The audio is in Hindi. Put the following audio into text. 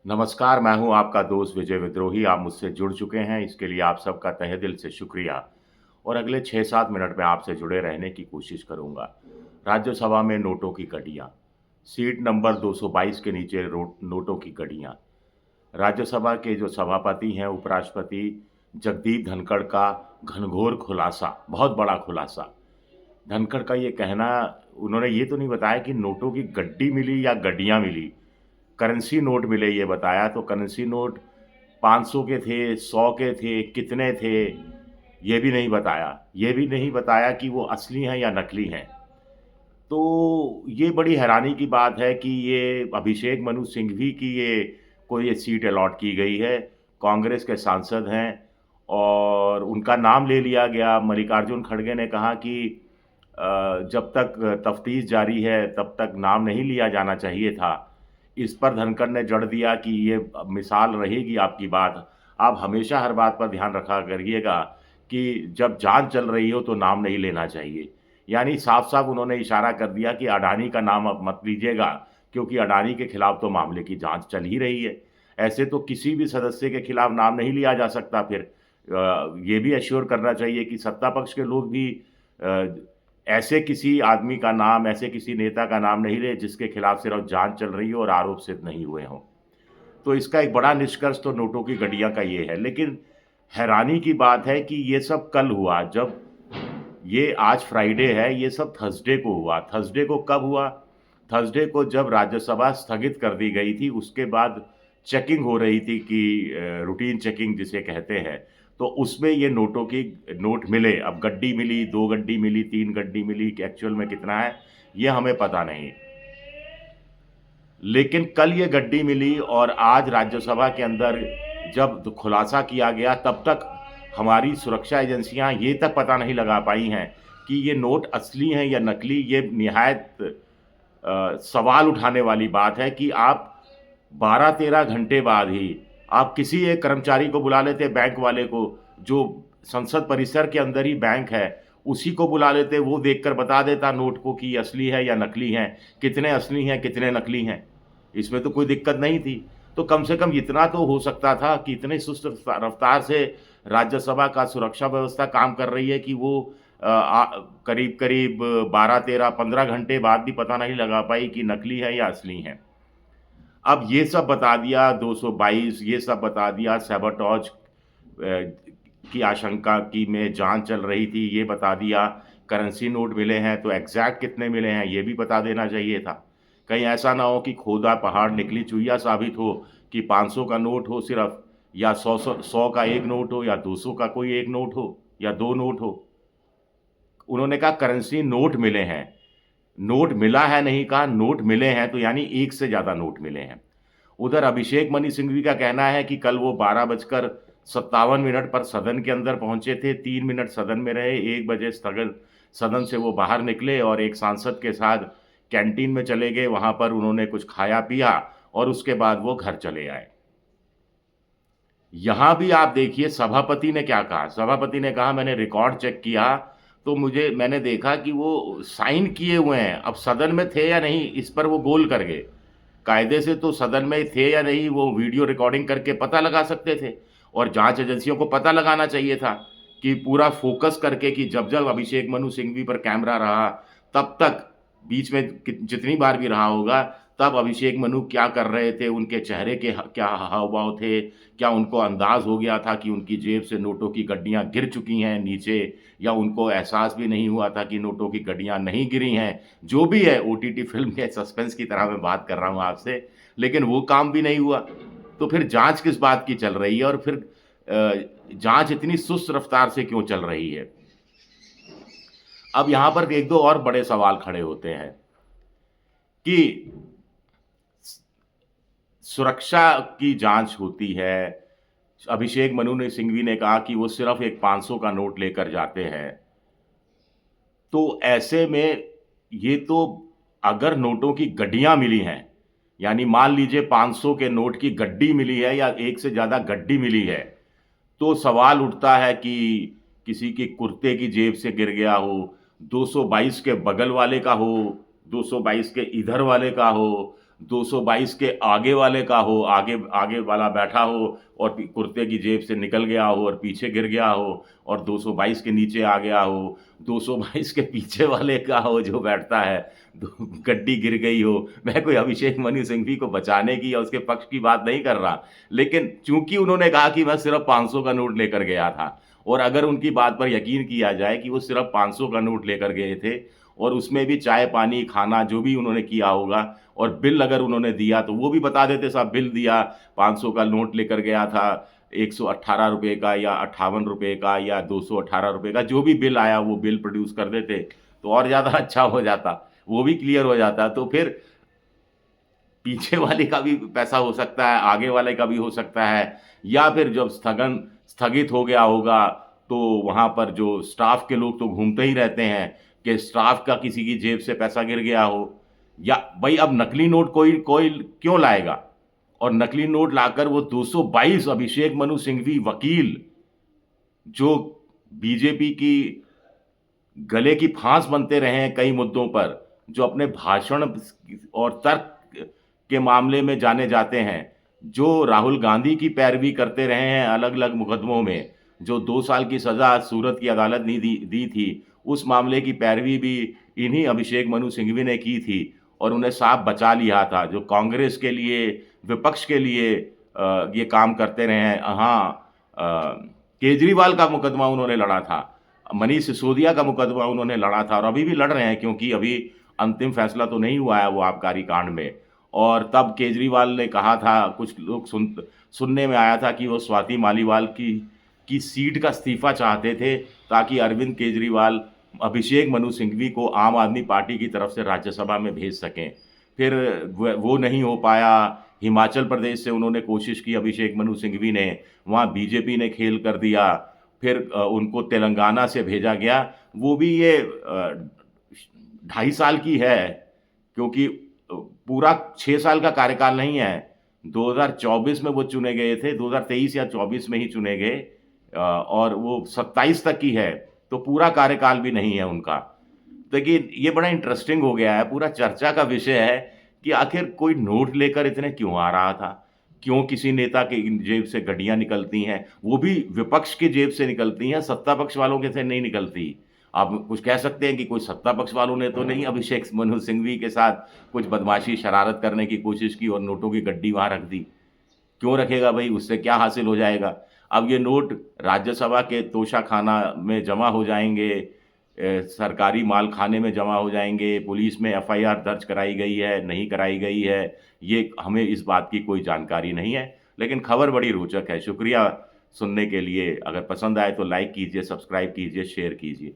नमस्कार, मैं हूँ आपका दोस्त विजय विद्रोही। आप मुझसे जुड़ चुके हैं, इसके लिए आप सबका तहे दिल से शुक्रिया और अगले 6-7 मिनट में आपसे जुड़े रहने की कोशिश करूँगा। राज्यसभा में नोटों की गड्डियाँ, सीट नंबर 222 के नीचे नोटों की गड्डियाँ। राज्यसभा के जो सभापति हैं, उपराष्ट्रपति जगदीप धनखड़ का घनघोर खुलासा, बहुत बड़ा खुलासा। धनखड़ का ये कहना, उन्होंने ये तो नहीं बताया कि नोटों की गड्डी मिली या गड्डियाँ मिली। करेंसी नोट मिले ये बताया, तो करेंसी नोट 500 के थे, 100 के थे, कितने थे, ये भी नहीं बताया। ये भी नहीं बताया कि वो असली हैं या नकली हैं। तो ये बड़ी हैरानी की बात है कि ये अभिषेक मनु सिंघवी की ये सीट अलॉट की गई है। कांग्रेस के सांसद हैं और उनका नाम ले लिया गया। मल्लिकार्जुन खड़गे ने कहा कि जब तक तफ्तीश जारी है, तब तक नाम नहीं लिया जाना चाहिए था। इस पर धनखड़ ने जड़ दिया कि ये मिसाल रहेगी आपकी बात। आप हमेशा हर बात पर ध्यान रखा करिएगा कि जब जाँच चल रही हो तो नाम नहीं लेना चाहिए। यानी साफ-साफ उन्होंने इशारा कर दिया कि अडानी का नाम अब मत लीजिएगा, क्योंकि अडानी के खिलाफ तो मामले की जाँच चल ही रही है। ऐसे तो किसी भी सदस्य के खिलाफ नाम नहीं लिया जा सकता फिर। ये भी एश्योर करना चाहिए कि सत्ता पक्ष के लोग भी अ, ऐसे किसी आदमी का नाम, ऐसे किसी नेता का नाम नहीं लें जिसके खिलाफ सिर्फ़ जाँच चल रही हो और आरोप सिद्ध नहीं हुए हों। तो इसका एक बड़ा निष्कर्ष तो नोटों की गड्डियाँ का ये है। लेकिन हैरानी की बात है कि ये सब कल हुआ, जब ये आज फ्राइडे है, ये सब थर्सडे को हुआ। थर्सडे को कब हुआ? थर्सडे को जब राज्यसभा स्थगित कर दी गई थी, उसके बाद चेकिंग हो रही थी कि रूटीन चेकिंग जिसे कहते हैं, तो उसमें ये नोटों की नोट मिले। अब गड्डी मिली, 2 गड्डी मिली, 3 गड्डी मिली कि एक्चुअल में कितना है, ये हमें पता नहीं। लेकिन कल ये गड्डी मिली और आज राज्यसभा के अंदर जब खुलासा किया गया, तब तक हमारी सुरक्षा एजेंसियाँ ये तक पता नहीं लगा पाई हैं कि ये नोट असली हैं या नकली। ये निहायत सवाल उठाने वाली बात है कि आप 12-13 घंटे बाद ही आप किसी एक कर्मचारी को बुला लेते, बैंक वाले को, जो संसद परिसर के अंदर ही बैंक है, उसी को बुला लेते, वो देखकर बता देता नोट को कि असली है या नकली हैं, कितने असली हैं, कितने नकली हैं। इसमें तो कोई दिक्कत नहीं थी। तो कम से कम इतना तो हो सकता था कि इतनी सुस्त रफ्तार से राज्यसभा का सुरक्षा व्यवस्था काम कर रही है कि वो करीब-करीब 12, 13, 15 घंटे बाद भी पता नहीं लगा पाई कि नकली है या असली हैं। अब ये सब बता दिया 222, ये सब बता दिया सैबोटाज की आशंका की में जाँच चल रही थी, ये बता दिया करेंसी नोट मिले हैं, तो एग्ज़ैक्ट कितने मिले हैं, ये भी बता देना चाहिए था। कहीं ऐसा ना हो कि खोदा पहाड़ निकली चुइया साबित हो कि 500 का नोट हो सिर्फ़, या 100 का 1 नोट हो, या 200 का कोई 1 नोट हो, या 2 नोट हो। उन्होंने कहा करेंसी नोट मिले हैं। नोट मिला है नहीं कहा, नोट मिले हैं, तो यानी 1 से ज़्यादा नोट मिले हैं। उधर अभिषेक मनु सिंघवी का कहना है कि कल वो 12 बजकर 57 मिनट पर सदन के अंदर पहुँचे थे, 3 मिनट सदन में रहे, 1 बजे सदन से वो बाहर निकले और एक सांसद के साथ कैंटीन में चले गए, वहाँ पर उन्होंने कुछ खाया-पिया और उसके बाद वो घर चले आए। यहाँ भी आप देखिए सभापति ने क्या कहा, सभापति ने कहा मैंने रिकॉर्ड चेक किया, तो मैंने देखा कि वो साइन किए हुए हैं, अब सदन में थे या नहीं इस पर वो गोल कर गए। कायदे से तो सदन में थे या नहीं वो वीडियो रिकॉर्डिंग करके पता लगा सकते थे और जाँच एजेंसियों को पता लगाना चाहिए था कि पूरा फ़ोकस करके कि जब-जब अभिषेक मनु सिंघवी पर कैमरा रहा, तब तक बीच में जितनी बार भी रहा होगा, तब अभिषेक मनु क्या कर रहे थे, उनके चेहरे के क्या हाव-भाव थे, क्या उनको अंदाज़ हो गया था कि उनकी जेब से नोटों की गड्डियाँ गिर चुकी हैं नीचे, या उनको एहसास भी नहीं हुआ था कि नोटों की गड्डियाँ नहीं गिरी हैं। जो भी है ओटीटी फ़िल्म के सस्पेंस की तरह मैं बात कर रहा हूँ आपसे, लेकिन वो काम भी नहीं हुआ। तो फिर जाँच किस बात की चल रही है और फिर जाँच इतनी सुस्त रफ़्तार से क्यों चल रही है? अब यहाँ पर 1-2 और बड़े सवाल खड़े होते हैं कि सुरक्षा की जाँच होती है। अभिषेक मनु ने सिंघवी ने कहा कि वो सिर्फ़ एक 500 का नोट लेकर जाते हैं। तो ऐसे में ये तो अगर नोटों की गड्डियाँ मिली हैं, यानी मान लीजिए 500 के नोट की गड्डी मिली है या एक से ज़्यादा गड्डी मिली है, तो सवाल उठता है कि किसी के कुर्ते की जेब से गिर गया हो, 222 के बगल वाले का हो, 222 के इधर वाले का हो, 222 के आगे वाले का हो, आगे आगे वाला बैठा हो और कुर्ते की जेब से निकल गया हो और पीछे गिर गया हो, और 222 के नीचे आ गया हो, 222 के पीछे वाले का हो जो बैठता है, गड्डी गिर गई हो। मैं कोई अभिषेक मनु सिंघवी को बचाने की या उसके पक्ष की बात नहीं कर रहा, लेकिन चूंकि उन्होंने कहा कि मैं सिर्फ 500 का नोट लेकर गया था, और अगर उनकी बात पर यकीन किया जाए कि वो सिर्फ 500 का नोट लेकर गए थे और उसमें भी चाय पानी खाना जो भी उन्होंने किया होगा, और बिल अगर उन्होंने दिया तो वो भी बता देते, साहब बिल दिया, 500 का नोट लेकर गया था, 118 रुपए का या 58 रुपए का या 218 रुपए का, जो भी बिल आया वो बिल प्रोड्यूस कर देते तो और ज़्यादा अच्छा हो जाता, वो भी क्लियर हो जाता। तो फिर पीछे वाले का भी पैसा हो सकता है, आगे वाले का भी हो सकता है, या फिर जब स्थगित हो गया होगा, तो वहाँ पर जो स्टाफ के लोग तो घूमते ही रहते हैं कि स्टाफ का किसी की जेब से पैसा गिर गया हो, या भाई अब नकली नोट कोई कोई क्यों लाएगा? और नकली नोट लाकर वो 222 अभिषेक मनु सिंघवी वकील, जो बीजेपी की गले की फांस बनते रहे हैं कई मुद्दों पर, जो अपने भाषण और तर्क के मामले में जाने जाते हैं, जो राहुल गांधी की पैरवी करते रहे हैं अलग-अलग मुकदमों में, जो 2 साल की सज़ा सूरत की अदालत ने दी थी, उस मामले की पैरवी भी इन्हीं अभिषेक मनु सिंघवी ने की थी और उन्हें साफ बचा लिया था, जो कांग्रेस के लिए, विपक्ष के लिए ये काम करते रहे हैं। हाँ, केजरीवाल का मुकदमा उन्होंने लड़ा था, मनीष सिसोदिया का मुकदमा उन्होंने लड़ा था और अभी भी लड़ रहे हैं, क्योंकि अभी अंतिम फैसला तो नहीं हुआ है वो आबकारी कांड में। और तब केजरीवाल ने कहा था, कुछ लोग सुनने में आया था कि वो स्वाति मालीवाल की सीट का इस्तीफा चाहते थे, ताकि अरविंद केजरीवाल अभिषेक मनु सिंघवी को आम आदमी पार्टी की तरफ से राज्यसभा में भेज सकें। फिर वो नहीं हो पाया। हिमाचल प्रदेश से उन्होंने कोशिश की अभिषेक मनु सिंघवी ने, वहाँ बीजेपी ने खेल कर दिया। फिर उनको तेलंगाना से भेजा गया, वो भी ये 2.5 साल की है, क्योंकि पूरा 6 साल का कार्यकाल नहीं है। 2024 में वो चुने गए थे, 2023 या 24 में ही चुने गए, और वो 27 तक की है, तो पूरा कार्यकाल भी नहीं है उनका। देखिए, ये बड़ा इंटरेस्टिंग हो गया है, पूरा चर्चा का विषय है कि आखिर कोई नोट लेकर इतने क्यों आ रहा था? क्यों किसी नेता के जेब से गड्डियाँ निकलती हैं? वो भी विपक्ष की जेब से निकलती हैं, सत्ता पक्ष वालों के से नहीं निकलती। आप कुछ कह सकते हैं कि कोई सत्ता पक्ष वालों ने तो नहीं अभिषेक मनु सिंघवी के साथ कुछ बदमाशी, शरारत करने की कोशिश की और नोटों की गड्डी वहाँ रख दी। क्यों रखेगा भई? उससे क्या हासिल हो जाएगा? अब ये नोट राज्यसभा के तोशाखाना में जमा हो जाएँगे, सरकारी माल खाने में जमा हो जाएँगे, पुलिस में एफआईआर दर्ज कराई गई है, नहीं कराई गई है, ये हमें इस बात की कोई जानकारी नहीं है। लेकिन खबर बड़ी रोचक है। शुक्रिया सुनने के लिए। अगर पसंद आए तो लाइक कीजिए, सब्सक्राइब कीजिए, शेयर कीजिए।